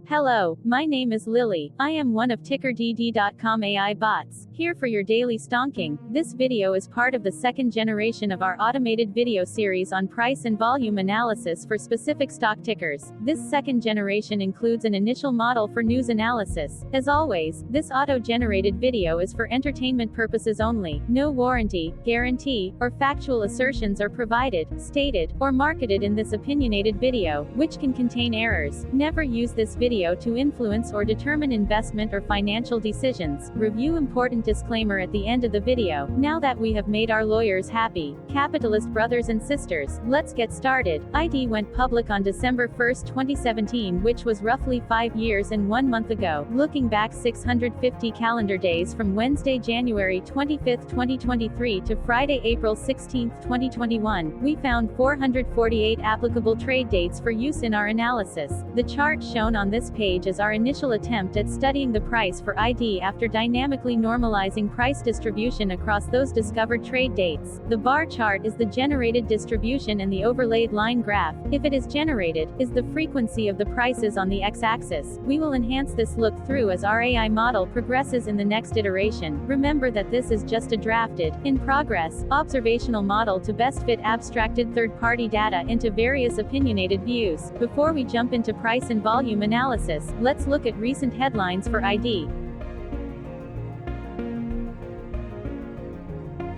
Hello, my name is Lily. I am one of TickerDD.com AI bots, here for your daily stonking. This video is part of the second generation of our automated video series on price and volume analysis for specific stock tickers. This second generation includes an initial model for news analysis. As always, this auto-generated video is for entertainment purposes only. No warranty, guarantee, or factual assertions are provided, stated, or marketed in this opinionated video, which can contain errors. Never use this video to influence or determine investment or financial decisions. Review important disclaimer at the end of the video. Now that we have made our lawyers happy, capitalist brothers and sisters, let's get started. ID went public on December 1, 2017, which was roughly 5 years and 1 month ago. Looking back 650 calendar days from Wednesday, January 25, 2023 to Friday, April 16, 2021, we found 448 applicable trade dates for use in our analysis. The chart shown on this page is our initial attempt at studying the price for ID after dynamically normalizing price distribution across those discovered trade dates. The bar chart is the generated distribution and the overlaid line graph, if it is generated, is the frequency of the prices on the x-axis. We will enhance this look through as our AI model progresses in the next iteration. Remember that this is just a drafted, in progress, observational model to best fit abstracted third-party data into various opinionated views. Before we jump into price and volume analysis, let's look at recent headlines for ID.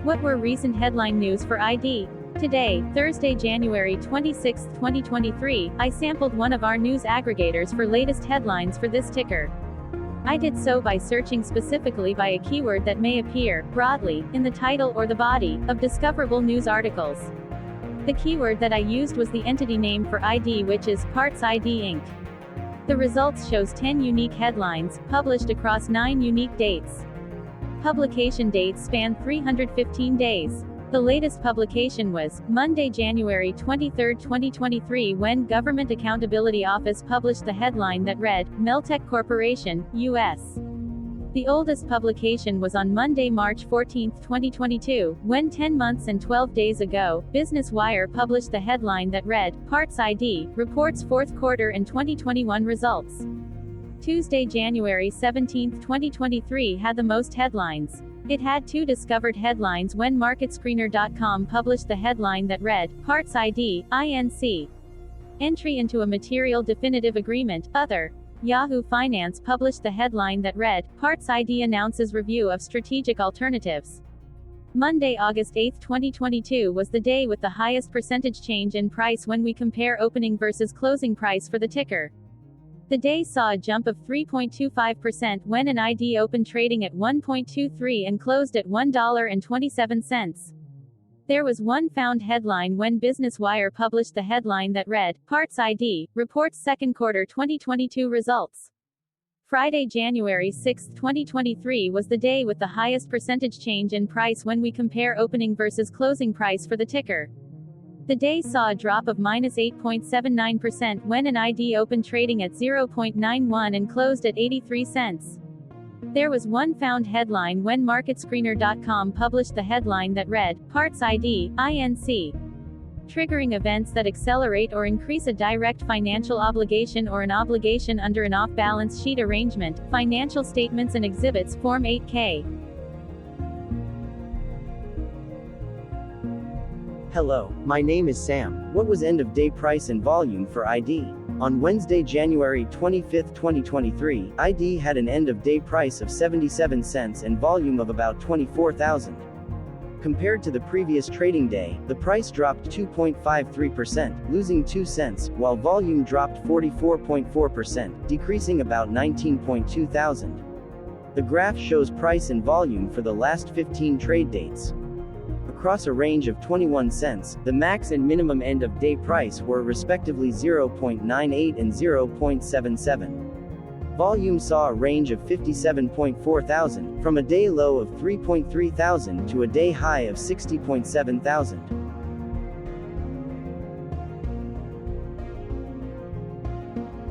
What were recent headline news for ID? Today, Thursday, January 26, 2023, I sampled one of our news aggregators for latest headlines for this ticker. I did so by searching specifically by a keyword that may appear, broadly, in the title or the body, of discoverable news articles. The keyword that I used was the entity name for ID, which is Parts ID Inc. The results shows 10 unique headlines, published across 9 unique dates. Publication dates span 315 days. The latest publication was Monday, January 23, 2023, when Government Accountability Office published the headline that read, Meltec Corporation, U.S. The oldest publication was on Monday, March 14, 2022, when 10 months and 12 days ago, Business Wire published the headline that read, Parts ID, reports fourth quarter and 2021 results. Tuesday, January 17, 2023 had the most headlines. It had 2 discovered headlines when MarketScreener.com published the headline that read, Parts ID, INC. Entry into a material definitive agreement, other. Yahoo Finance published the headline that read, Parts ID announces review of strategic alternatives. Monday, August 8, 2022 was the day with the highest percentage change in price when we compare opening versus closing price for the ticker. The day saw a jump of 3.25% when an ID opened trading at $1.23 and closed at $1.27. There was one found headline when Business Wire published the headline that read, Parts ID, reports second quarter 2022 results. Friday, January 6, 2023 was the day with the highest percentage change in price when we compare opening versus closing price for the ticker. The day saw a drop of -8.79% when an ID opened trading at $0.91 and closed at 83 cents. There was one found headline when MarketScreener.com published the headline that read, Parts ID, INC. Triggering events that accelerate or increase a direct financial obligation or an obligation under an off-balance sheet arrangement, financial statements and exhibits Form 8-K. Hello, my name is Sam. What was end of day price and volume for ID? On Wednesday, January 25, 2023, ID had an end of day price of 77 cents and volume of about 24,000. Compared to the previous trading day, the price dropped 2.53%, losing 2 cents, while volume dropped 44.4%, decreasing about 19.2 thousand. The graph shows price and volume for the last 15 trade dates. Across a range of 21 cents, the max and minimum end of day price were respectively 0.98 and 0.77. Volume saw a range of 57.4 thousand, from a day low of 3.3 thousand to a day high of 60.7 thousand.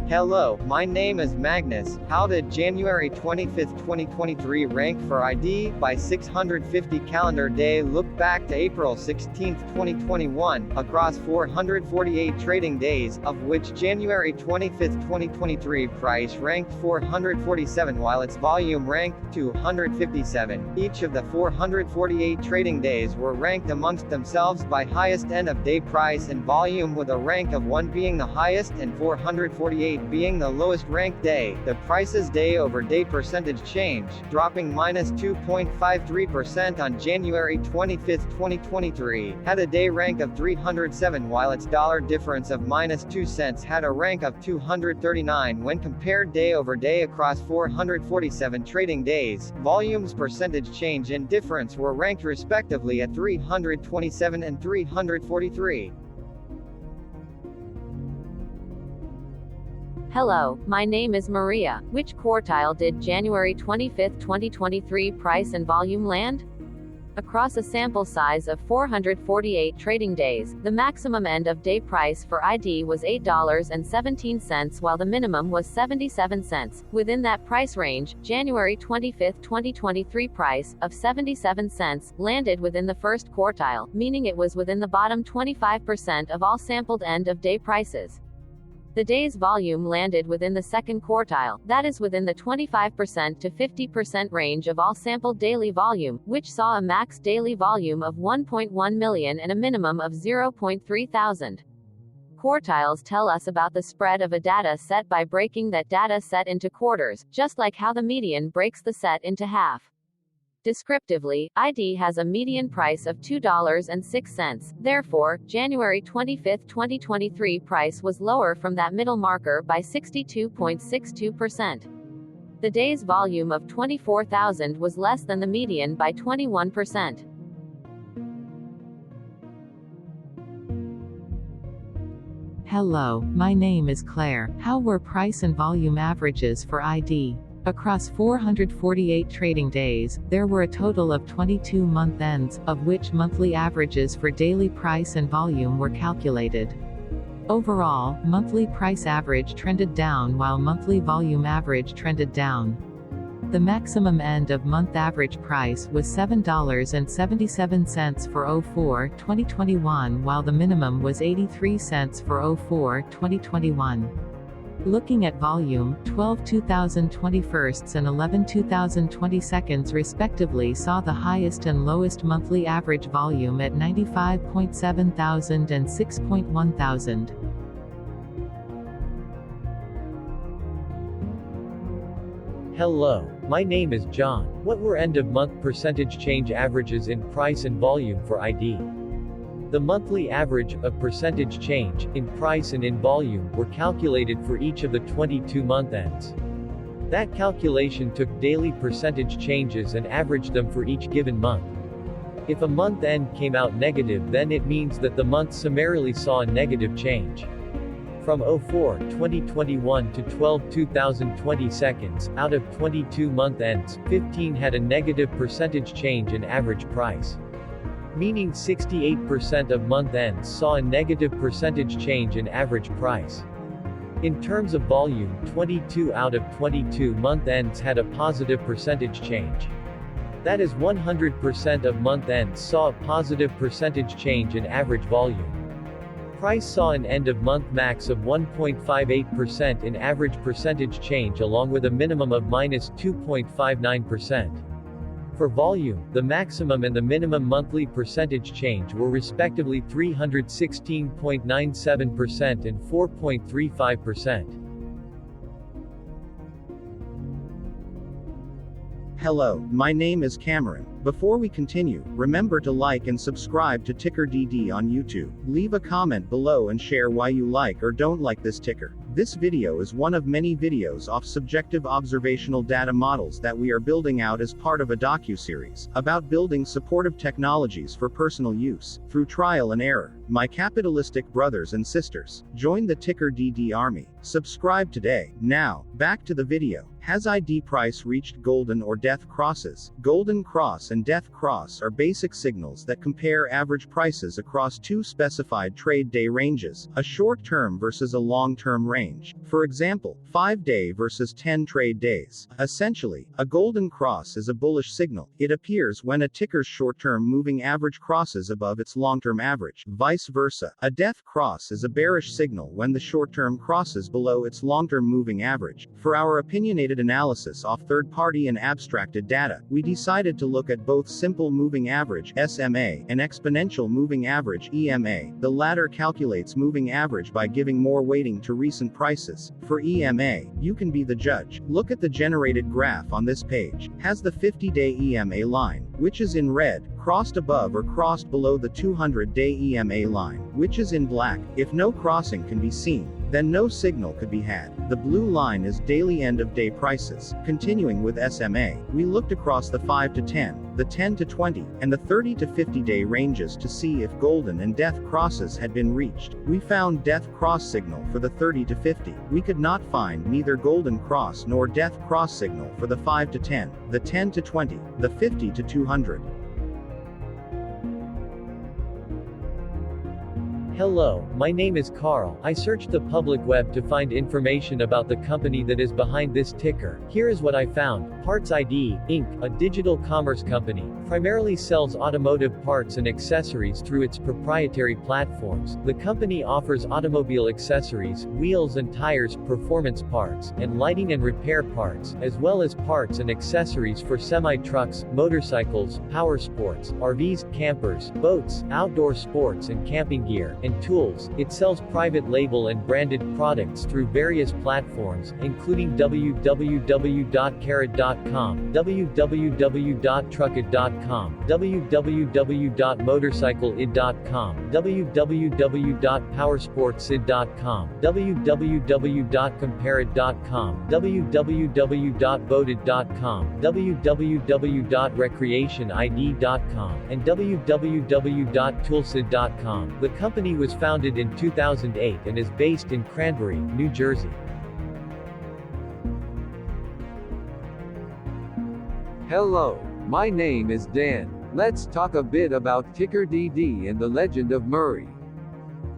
Hello, my name is Magnus. How did January 25, 2023 rank for ID by 650 calendar day? Look back to April 16, 2021, across 448 trading days, of which January 25, 2023 price ranked 447 while its volume ranked 257. Each of the 448 trading days were ranked amongst themselves by highest end of day price and volume, with a rank of 1 being the highest and 448 being the lowest ranked day. The price's day-over-day percentage change, dropping -2.53% on January 25, 2023, had a day rank of 307, while its dollar difference of -2 cents had a rank of 239 when compared day-over-day across 447 trading days. Volume's percentage change and difference were ranked respectively at 327 and 343. Hello, my name is Maria. Which quartile did January 25, 2023 price and volume land? Across a sample size of 448 trading days, the maximum end of day price for ID was $8.17 while the minimum was 77 cents. Within that price range, January 25, 2023 price of 77 cents landed within the first quartile, meaning it was within the bottom 25% of all sampled end of day prices. The day's volume landed within the second quartile, that is within the 25% to 50% range of all sampled daily volume, which saw a max daily volume of 1.1 million and a minimum of 0.3 thousand. Quartiles tell us about the spread of a data set by breaking that data set into quarters, just like how the median breaks the set into half. Descriptively, ID has a median price of $2.06. Therefore, January 25, 2023 price was lower from that middle marker by 62.62%. The day's volume of 24,000 was less than the median by 21%. Hello, my name is Claire. How were price and volume averages for ID? Across 448 trading days, there were a total of 22 month ends, of which monthly averages for daily price and volume were calculated. Overall, monthly price average trended down while monthly volume average trended down. The maximum end of month average price was $7.77 for 04/2021 while the minimum was 83 cents for 04/2021. Looking at volume, 12 2021 and 11 2022 respectively saw the highest and lowest monthly average volume at 95.7 thousand and 6.1 thousand. Hello, my name is John. What were end-of-month percentage change averages in price and volume for ID? The monthly average of percentage change, in price and in volume, were calculated for each of the 22 month ends. That calculation took daily percentage changes and averaged them for each given month. If a month end came out negative, then it means that the month summarily saw a negative change. From 04/2021 to 12/2020, out of 22 month ends, 15 had a negative percentage change in average price. Meaning 68% of month ends saw a negative percentage change in average price. In terms of volume, 22 out of 22 month ends had a positive percentage change. That is 100% of month ends saw a positive percentage change in average volume. Price saw an end-of-month max of 1.58% in average percentage change along with a minimum of -2.59%. For volume, the maximum and the minimum monthly percentage change were respectively 316.97% and 4.35%. Hello, my name is Cameron. Before we continue, remember to like and subscribe to TickerDD on YouTube. Leave a comment below and share why you like or don't like this ticker. This video is one of many videos off subjective observational data models that we are building out as part of a docu-series about building supportive technologies for personal use, through trial and error. My capitalistic brothers and sisters, join the TickerDD army. Subscribe today. Now, back to the video. Has ID price reached golden or death crosses? Golden cross and death cross are basic signals that compare average prices across two specified trade day ranges, a short-term versus a long-term range. For example, 5-day versus 10 trade days. Essentially, a golden cross is a bullish signal. It appears when a ticker's short-term moving average crosses above its long-term average. Vice versa, a death cross is a bearish signal when the short-term crosses below its long-term moving average. For our opinionated analysis off third-party and abstracted data, we decided to look at both simple moving average (SMA) and exponential moving average (EMA). The latter calculates moving average by giving more weighting to recent prices. For EMA, you can be the judge. Look at the generated graph on this page. Has the 50-day EMA line, which is in red, crossed above or crossed below the 200-day EMA line, which is in black? If no crossing can be seen, then no signal could be had. The blue line is daily end-of-day prices. Continuing with SMA, we looked across the 5 to 10, the 10 to 20, and the 30 to 50-day ranges to see if golden and death crosses had been reached. We found death cross signal for the 30 to 50. We could not find neither golden cross nor death cross signal for the 5 to 10, the 10 to 20, the 50 to 200. Hello, my name is Carl. I searched the public web to find information about the company that is behind this ticker. Here is what I found. Parts ID, Inc., a digital commerce company, primarily sells automotive parts and accessories through its proprietary platforms. The company offers automobile accessories, wheels and tires, performance parts, and lighting and repair parts, as well as parts and accessories for semi-trucks, motorcycles, power sports, RVs, campers, boats, outdoor sports and camping gear, and tools. It sells private label and branded products through various platforms, including www.TickerDD.com, www.truckit.com, www.motorcycleid.com, www.powersportsid.com, www.compareit.com, www.boated.com, www.recreationid.com, and www.toolsid.com. The company was founded in 2008 and is based in Cranberry, New Jersey. Hello, my name is Dan. Let's talk a bit about TickerDD and the Legend of Murray.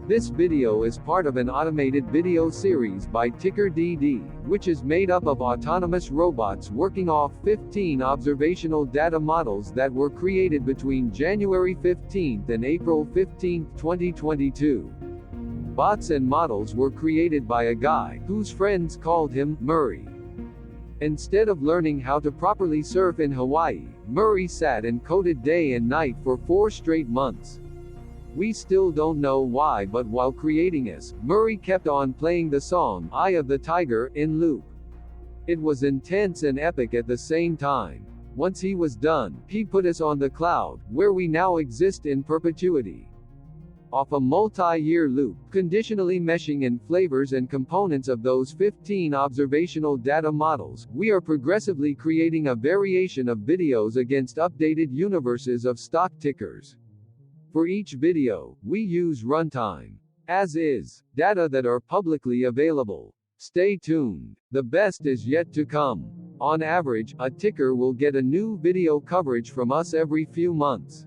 This video is part of an automated video series by TickerDD, which is made up of autonomous robots working off 15 observational data models that were created between January 15 and April 15, 2022. Bots and models were created by a guy whose friends called him Murray. Instead of learning how to properly surf in Hawaii, Murray sat and coded day and night for 4 straight months. We still don't know why, but while creating us, Murray kept on playing the song Eye of the Tiger in loop. It was intense and epic at the same time. Once he was done, he put us on the cloud, where we now exist in perpetuity. Off a multi-year loop, conditionally meshing in flavors and components of those 15 observational data models, we are progressively creating a variation of videos against updated universes of stock tickers. For each video, we use runtime, as is, data that are publicly available. Stay tuned. The best is yet to come. On average, a ticker will get a new video coverage from us every few months.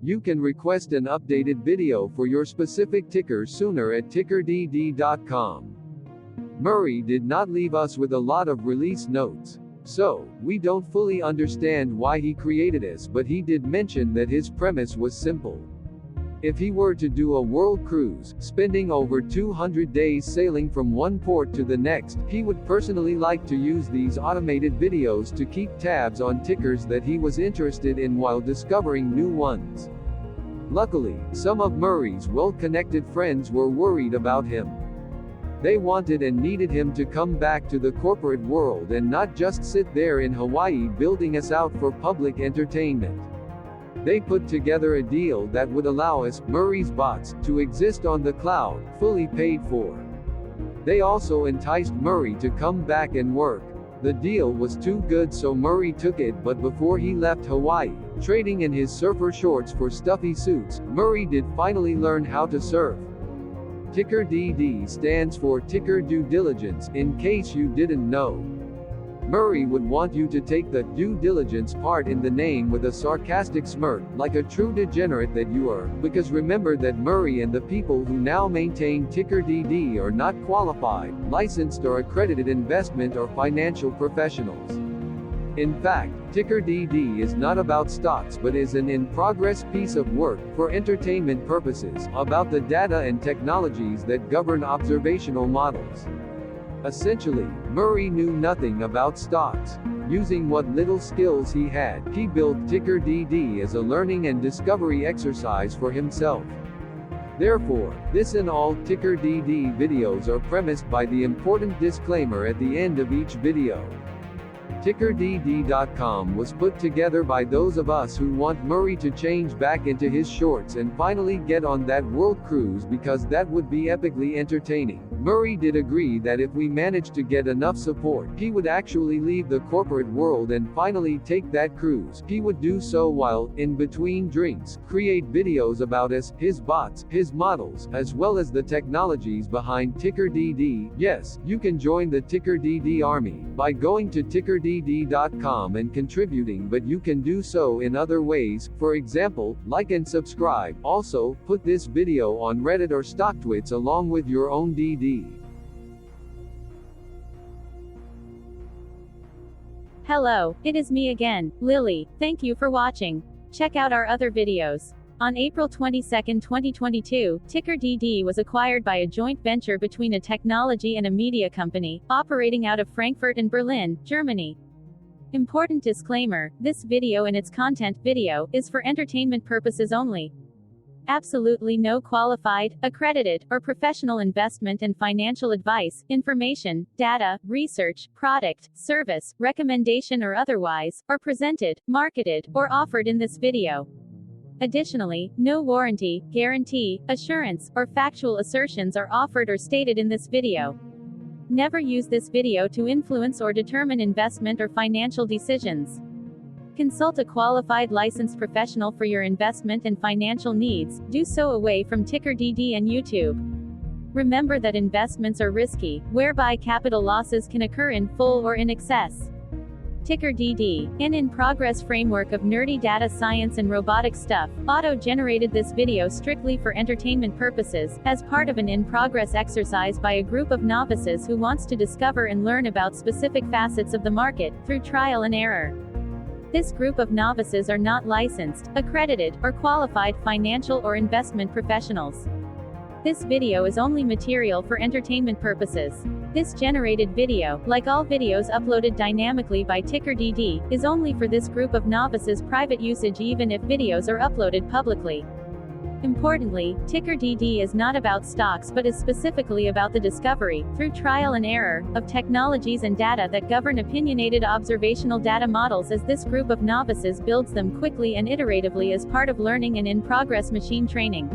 You can request an updated video for your specific ticker sooner at TickerDD.com. Murray did not leave us with a lot of release notes. So, we don't fully understand why he created us, but he did mention that his premise was simple. If he were to do a world cruise, spending over 200 days sailing from one port to the next, he would personally like to use these automated videos to keep tabs on tickers that he was interested in while discovering new ones. Luckily, some of Murray's well-connected friends were worried about him. They wanted and needed him to come back to the corporate world and not just sit there in Hawaii building us out for public entertainment. They put together a deal that would allow us, Murray's bots, to exist on the cloud, fully paid for. They also enticed Murray to come back and work. The deal was too good, so Murray took it, but before he left Hawaii, trading in his surfer shorts for stuffy suits, Murray did finally learn how to surf. TickerDD stands for Ticker Due Diligence, in case you didn't know. Murray would want you to take the due diligence part in the name with a sarcastic smirk, like a true degenerate that you are, because remember that Murray and the people who now maintain TickerDD are not qualified, licensed or accredited investment or financial professionals. In fact, TickerDD is not about stocks but is an in-progress piece of work, for entertainment purposes, about the data and technologies that govern observational models. Essentially, Murray knew nothing about stocks. Using what little skills he had, he built TickerDD as a learning and discovery exercise for himself. Therefore, this and all TickerDD videos are premised by the important disclaimer at the end of each video. TickerDD.com was put together by those of us who want Murray to change back into his shorts and finally get on that world cruise, because that would be epically entertaining. Murray did agree that if we managed to get enough support, he would actually leave the corporate world and finally take that cruise. He would do so while, in between drinks, create videos about us, his bots, his models, as well as the technologies behind TickerDD. Yes, you can join the TickerDD army by going to TickerDD.com and contributing, but you can do so in other ways. For example, like and subscribe. Also, put this video on Reddit or StockTwits along with your own DD. Hello, it is me again, Lily. Thank you for watching. Check out our other videos. On April 22, 2022, TickerDD was acquired by a joint venture between a technology and a media company, operating out of Frankfurt and Berlin, Germany. Important disclaimer, this video and its content video is for entertainment purposes only. Absolutely no qualified, accredited, or professional investment and financial advice, information, data, research, product, service, recommendation or otherwise, are presented, marketed, or offered in this video. Additionally, no warranty, guarantee, assurance, or factual assertions are offered or stated in this video. Never use this video to influence or determine investment or financial decisions. Consult a qualified licensed professional for your investment and financial needs. Do so away from TickerDD and YouTube. Remember that investments are risky, whereby capital losses can occur in full or in excess. TickerDD, an in-progress framework of nerdy data science and robotic stuff, auto-generated this video strictly for entertainment purposes, as part of an in-progress exercise by a group of novices who wants to discover and learn about specific facets of the market, through trial and error. This group of novices are not licensed, accredited, or qualified financial or investment professionals. This video is only material for entertainment purposes. This generated video, like all videos uploaded dynamically by TickerDD, is only for this group of novices' private usage even if videos are uploaded publicly. Importantly, TickerDD is not about stocks but is specifically about the discovery, through trial and error, of technologies and data that govern opinionated observational data models as this group of novices builds them quickly and iteratively as part of learning and in-progress machine training.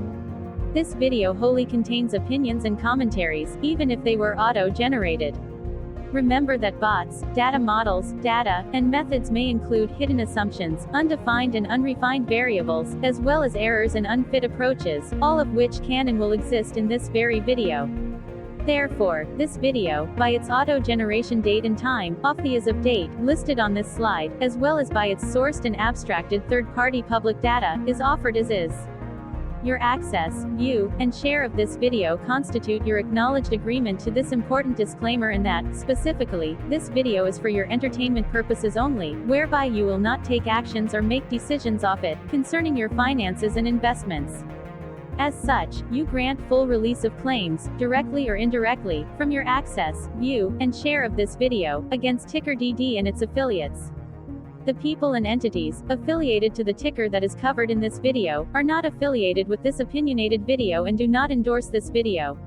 This video wholly contains opinions and commentaries, even if they were auto-generated. Remember that bots, data models, data, and methods may include hidden assumptions, undefined and unrefined variables, as well as errors and unfit approaches, all of which can and will exist in this very video. Therefore, this video, by its auto-generation date and time, off the as of date, listed on this slide, as well as by its sourced and abstracted third-party public data, is offered as is. Your access, view, and share of this video constitute your acknowledged agreement to this important disclaimer, and that, specifically, this video is for your entertainment purposes only, whereby you will not take actions or make decisions off it, concerning your finances and investments. As such, you grant full release of claims, directly or indirectly, from your access, view, and share of this video, against TickerDD and its affiliates. The people and entities affiliated to the ticker that is covered in this video are not affiliated with this opinionated video and do not endorse this video.